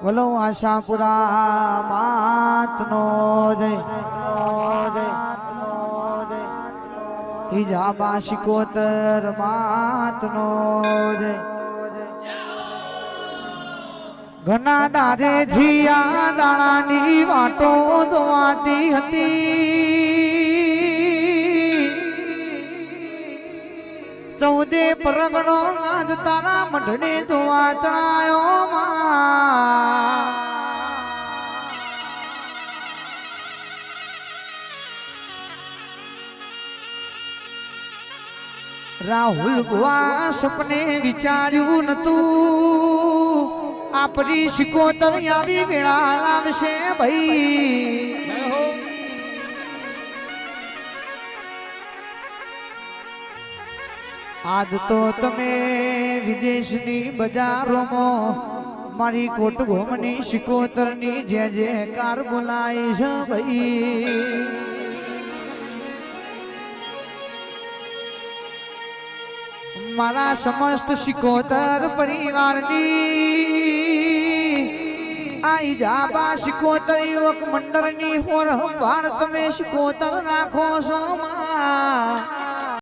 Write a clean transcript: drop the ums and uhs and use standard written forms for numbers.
બોલો આશાપુરા માતનો જય ઈજાબા શિકોતર માતનો જય ઘણા દારે જીયા દાણાની વાટો જોવાતી હતી ચૌદે પરગણો આજ તારા મઢડે જોવા ચણાયો માં રાહુલ ગુવા સપને વિચાર્યું નતું આપણી શિકોતર આવી વેળા લાવશે ભાઈ આજ તો તમે વિદેશની બજારોમાં મારી કોટ ગોમની શિકોતરની જે કાર બોલાય છે ભાઈ મારા સમસ્ત શિકોતર પરિવારની આઈ જાબા શિકોતર યુવક મંડળની હોર સંભાળ તમે શિકોતર રાખો છો માં